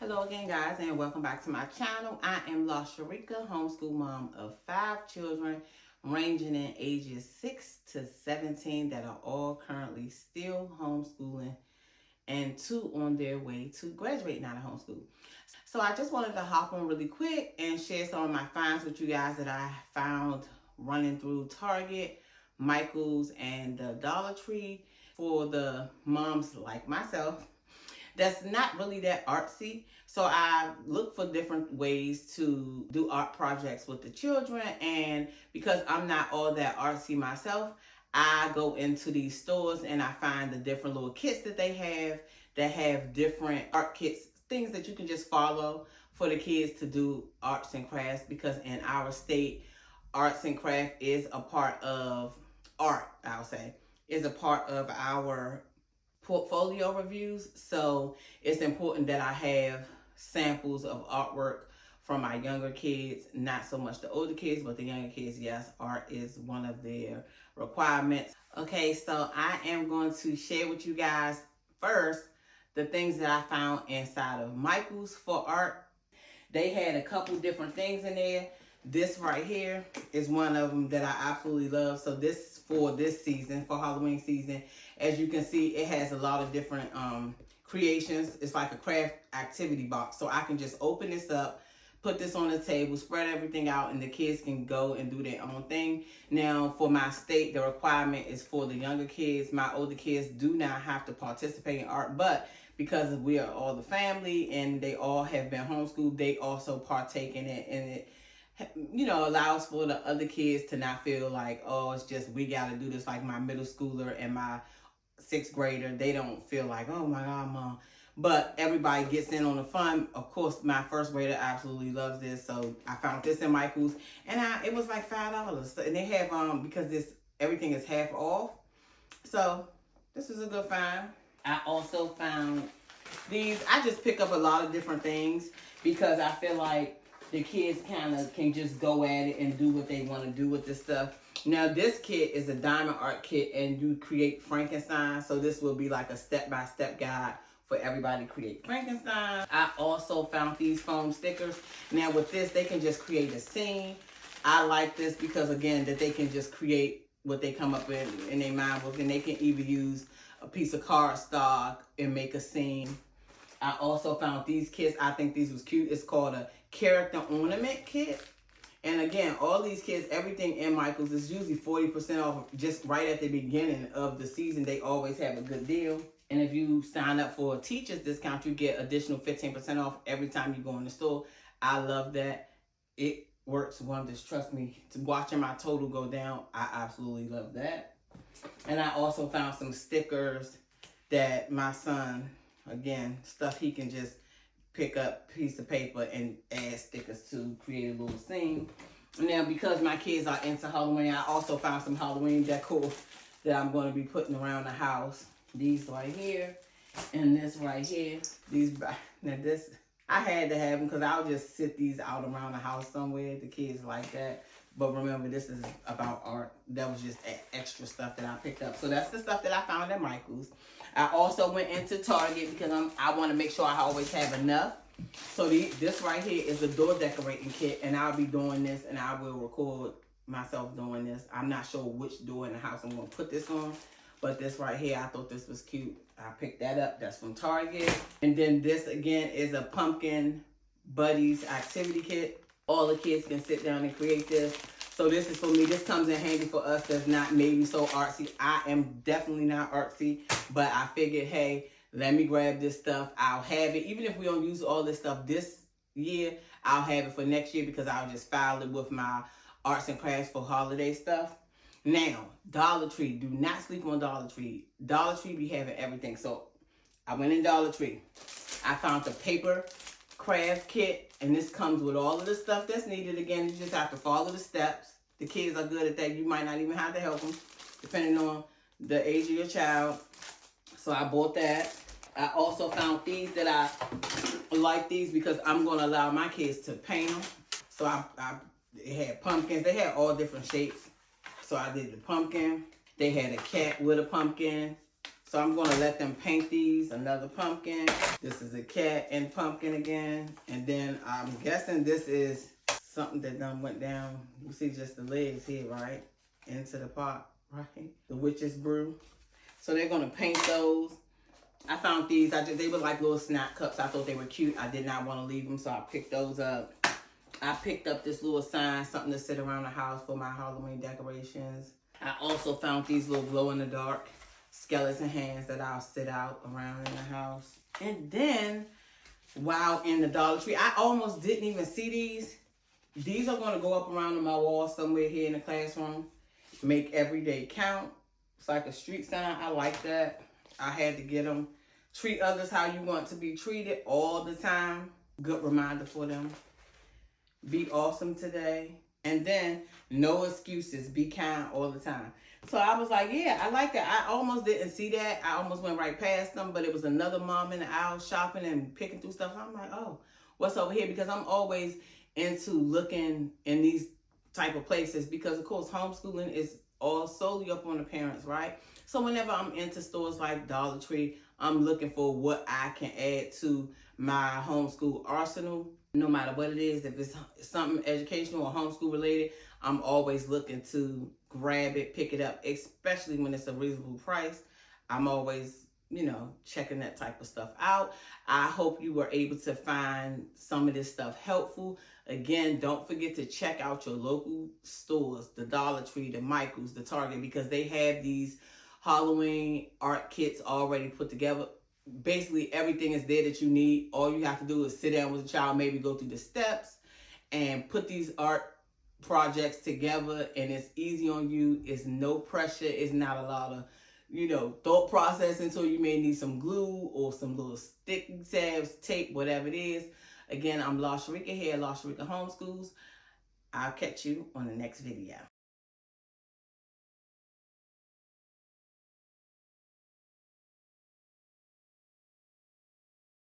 Hello again, guys, and welcome back to my channel. I am LaSharika, homeschool mom of 5 children ranging in ages 6 to 17 that are all currently still homeschooling and 2 on their way to graduating out of homeschool. So I just wanted to hop on really quick and share some of my finds with you guys that I found running through Target, Michael's, and the Dollar Tree for the moms like myself that's not really that artsy. So I look for different ways to do art projects with the children, and because I'm not all that artsy myself, I go into these stores and I find the different little kits that have different art kits, things that you can just follow for the kids to do arts and crafts, because in our state, arts and craft is a part of art, I'll say, is a part of our portfolio reviews. So it's important that I have samples of artwork from my younger kids, not so much the older kids, but the younger kids. Yes, art is one of their requirements. Okay, so I am going to share with you guys first the things that I found inside of Michael's for art. They had a couple different things in there. This right here is one of them that I absolutely love. So this for this season, for Halloween season, as you can see, it has a lot of different creations. It's like a craft activity box. So I can just open this up, put this on the table, spread everything out, and the kids can go and do their own thing. Now, for my state, the requirement is for the younger kids. My older kids do not have to participate in art, but because we are all the family and they all have been homeschooled, they also partake in it, and it allows for the other kids to not feel like, oh, it's just we got to do this. Like my middle schooler and my 6th grader, they don't feel like, oh my God, mom. But everybody gets in on the fun. Of course, my 1st grader absolutely loves this. So I found this in Michael's, and it was like $5. And they have because everything is half off. So this is a good find. I also found these. I just pick up a lot of different things because I feel like the kids kind of can just go at it and do what they want to do with this stuff. Now, this kit is a diamond art kit, and you create Frankenstein. So this will be like a step-by-step guide for everybody to create Frankenstein. I also found these foam stickers. Now, with this, they can just create a scene. I like this because, again, that they can just create what they come up with in their mind, and they can either use a piece of cardstock and make a scene. I also found these kits. I think these was cute. It's called a character ornament kit. And again, all these kits, everything in Michael's is usually 40% off just right at the beginning of the season. They always have a good deal. And if you sign up for a teacher's discount, you get additional 15% off every time you go in the store. I love that. It works wonders. Trust me, watching my total go down, I absolutely love that. And I also found some stickers that my son, again, stuff he can just pick up a piece of paper and add stickers to create a little scene. Now, because my kids are into Halloween, I also found some Halloween decor that I'm going to be putting around the house. These right here and this right here. Now this, I had to have them because I'll just sit these out around the house somewhere. The kids like that. But remember, this is about art. That was just extra stuff that I picked up. So that's the stuff that I found at Michael's. I also went into Target because I want to make sure I always have enough. So this right here is the door decorating kit, and I'll be doing this, and I will record myself doing this. I'm not sure which door in the house I'm going to put this on, but this right here, I thought this was cute. I picked that up. That's from Target. And then this, again, is a Pumpkin Buddies activity kit. All the kids can sit down and create this. So this is for me. This comes in handy for us that's not maybe so artsy. I am definitely not artsy, but I figured, hey, let me grab this stuff. I'll have it. Even if we don't use all this stuff this year, I'll have it for next year because I'll just file it with my arts and crafts for holiday stuff. Now, Dollar Tree. Do not sleep on Dollar Tree. Dollar Tree be having everything. So I went in Dollar Tree. I found the paper craft kit, and this comes with all of the stuff that's needed. Again, you just have to follow the steps. The kids are good at that. You might not even have to help them, depending on the age of your child. So I bought that. I also found these that I like these because I'm going to allow my kids to paint them. So they had pumpkins. They had all different shapes. So I did the pumpkin. They had a cat with a pumpkin. So I'm going to let them paint these. Another pumpkin. This is a cat and pumpkin again. And then I'm guessing this is something that done went down. You see just the legs here, right? Into the pot, right? The witch's brew. So they're going to paint those. I found these. They were like little snack cups. I thought they were cute. I did not want to leave them, so I picked those up. I picked up this little sign, something to sit around the house for my Halloween decorations. I also found these little glow-in-the-dark skeleton hands that I'll sit out around in the house. And then, while in the Dollar Tree, I almost didn't even see these. These are going to go up around on my wall somewhere here in the classroom. Make every day count. It's like a street sign. I like that. I had to get them. Treat others how you want to be treated all the time. Good reminder for them. Be awesome today. And then, no excuses. Be kind all the time. So I was like, yeah, I like that. I almost didn't see that. I almost went right past them, but it was another mom in the aisle shopping and picking through stuff. I'm like, oh, what's over here? Because I'm always into looking in these type of places because, of course, homeschooling is all solely up on the parents, right? So whenever I'm into stores like Dollar Tree, I'm looking for what I can add to my homeschool arsenal. No matter what it is, if it's something educational or homeschool related, I'm always looking to grab it, pick it up, especially when it's a reasonable price. I'm always, checking that type of stuff out. I hope you were able to find some of this stuff helpful. Again, don't forget to check out your local stores, the Dollar Tree, the Michaels, the Target, because they have these Halloween art kits already put together. Basically, everything is there that you need. All you have to do is sit down with a child, maybe go through the steps and put these art projects together, and it's easy on you. It's no pressure. It's not a lot of, thought processing, so you may need some glue or some little sticky tabs, tape, whatever it is. Again, I'm LaSharika here at LaSharika Homeschools. I'll catch you on the next video.